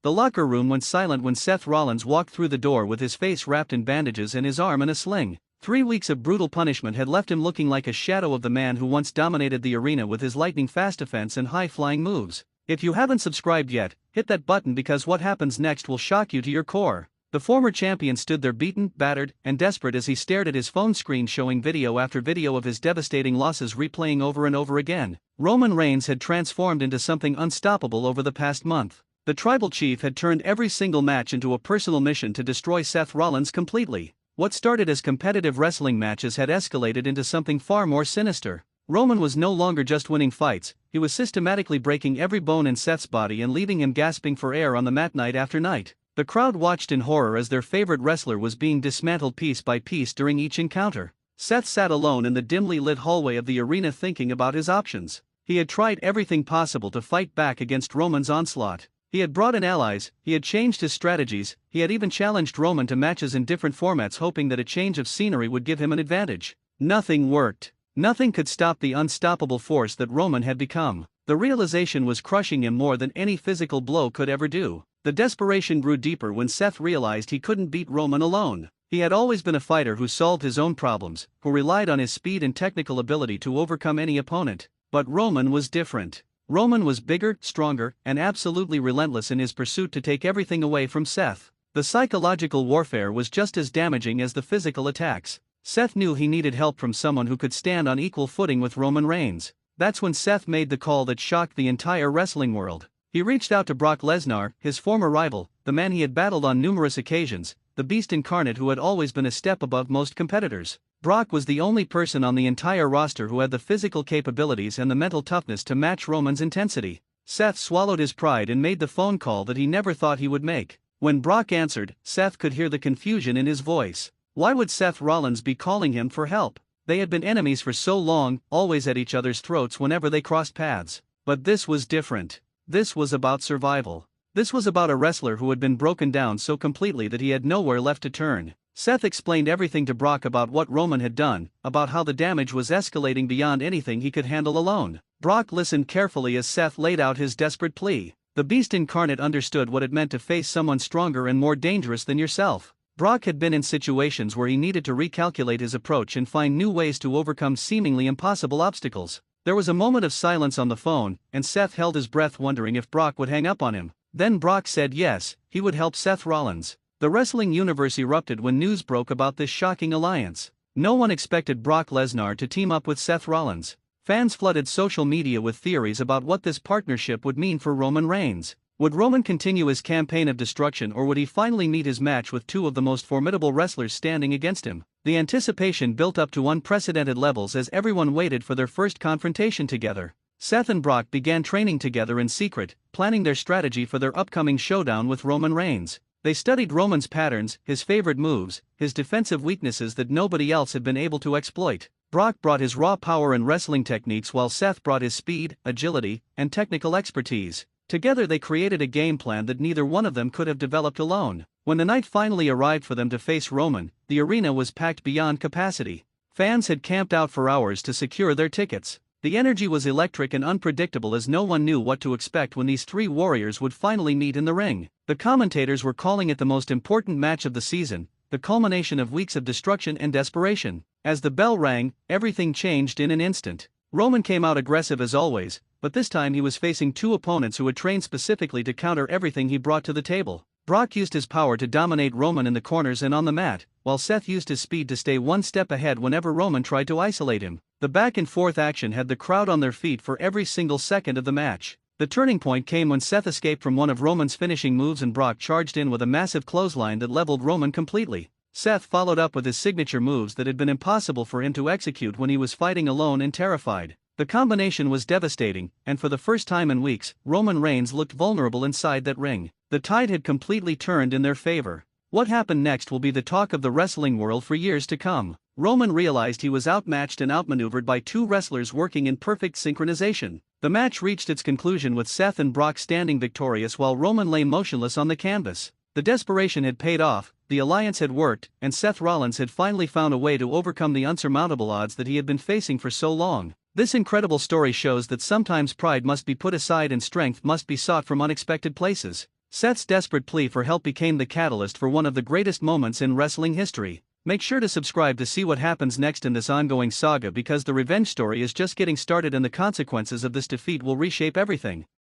The locker room went silent when Seth Rollins walked through the door with his face wrapped in bandages and his arm in a sling. 3 weeks of brutal punishment had left him looking like a shadow of the man who once dominated the arena with his lightning-fast defense and high-flying moves. If you haven't subscribed yet, hit that button because what happens next will shock you to your core. The former champion stood there beaten, battered, and desperate as he stared at his phone screen showing video after video of his devastating losses replaying over and over again. Roman Reigns had transformed into something unstoppable over the past month. The tribal chief had turned every single match into a personal mission to destroy Seth Rollins completely. What started as competitive wrestling matches had escalated into something far more sinister. Roman was no longer just winning fights, he was systematically breaking every bone in Seth's body and leaving him gasping for air on the mat night after night. The crowd watched in horror as their favorite wrestler was being dismantled piece by piece during each encounter. Seth sat alone in the dimly lit hallway of the arena thinking about his options. He had tried everything possible to fight back against Roman's onslaught. He had brought in allies, he had changed his strategies, he had even challenged Roman to matches in different formats hoping that a change of scenery would give him an advantage. Nothing worked. Nothing could stop the unstoppable force that Roman had become. The realization was crushing him more than any physical blow could ever do. The desperation grew deeper when Seth realized he couldn't beat Roman alone. He had always been a fighter who solved his own problems, who relied on his speed and technical ability to overcome any opponent. But Roman was different. Roman was bigger, stronger, and absolutely relentless in his pursuit to take everything away from Seth. The psychological warfare was just as damaging as the physical attacks. Seth knew he needed help from someone who could stand on equal footing with Roman Reigns. That's when Seth made the call that shocked the entire wrestling world. He reached out to Brock Lesnar, his former rival, the man he had battled on numerous occasions, the beast incarnate who had always been a step above most competitors. Brock was the only person on the entire roster who had the physical capabilities and the mental toughness to match Roman's intensity. Seth swallowed his pride and made the phone call that he never thought he would make. When Brock answered, Seth could hear the confusion in his voice. Why would Seth Rollins be calling him for help? They had been enemies for so long, always at each other's throats whenever they crossed paths. But this was different. This was about survival. This was about a wrestler who had been broken down so completely that he had nowhere left to turn. Seth explained everything to Brock about what Roman had done, about how the damage was escalating beyond anything he could handle alone. Brock listened carefully as Seth laid out his desperate plea. The beast incarnate understood what it meant to face someone stronger and more dangerous than yourself. Brock had been in situations where he needed to recalculate his approach and find new ways to overcome seemingly impossible obstacles. There was a moment of silence on the phone, and Seth held his breath wondering if Brock would hang up on him. Then Brock said yes, he would help Seth Rollins. The wrestling universe erupted when news broke about this shocking alliance. No one expected Brock Lesnar to team up with Seth Rollins. Fans flooded social media with theories about what this partnership would mean for Roman Reigns. Would Roman continue his campaign of destruction, or would he finally meet his match with two of the most formidable wrestlers standing against him? The anticipation built up to unprecedented levels as everyone waited for their first confrontation together. Seth and Brock began training together in secret, planning their strategy for their upcoming showdown with Roman Reigns. They studied Roman's patterns, his favorite moves, his defensive weaknesses that nobody else had been able to exploit. Brock brought his raw power and wrestling techniques while Seth brought his speed, agility, and technical expertise. Together they created a game plan that neither one of them could have developed alone. When the night finally arrived for them to face Roman, the arena was packed beyond capacity. Fans had camped out for hours to secure their tickets. The energy was electric and unpredictable as no one knew what to expect when these three warriors would finally meet in the ring. The commentators were calling it the most important match of the season, the culmination of weeks of destruction and desperation. As the bell rang, everything changed in an instant. Roman came out aggressive as always, but this time he was facing two opponents who had trained specifically to counter everything he brought to the table. Brock used his power to dominate Roman in the corners and on the mat, while Seth used his speed to stay one step ahead whenever Roman tried to isolate him. The back-and-forth action had the crowd on their feet for every single second of the match. The turning point came when Seth escaped from one of Roman's finishing moves and Brock charged in with a massive clothesline that leveled Roman completely. Seth followed up with his signature moves that had been impossible for him to execute when he was fighting alone and terrified. The combination was devastating, and for the first time in weeks, Roman Reigns looked vulnerable inside that ring. The tide had completely turned in their favor. What happened next will be the talk of the wrestling world for years to come. Roman realized he was outmatched and outmaneuvered by two wrestlers working in perfect synchronization. The match reached its conclusion with Seth and Brock standing victorious while Roman lay motionless on the canvas. The desperation had paid off, the alliance had worked, and Seth Rollins had finally found a way to overcome the unsurmountable odds that he had been facing for so long. This incredible story shows that sometimes pride must be put aside and strength must be sought from unexpected places. Seth's desperate plea for help became the catalyst for one of the greatest moments in wrestling history. Make sure to subscribe to see what happens next in this ongoing saga, because the revenge story is just getting started and the consequences of this defeat will reshape everything.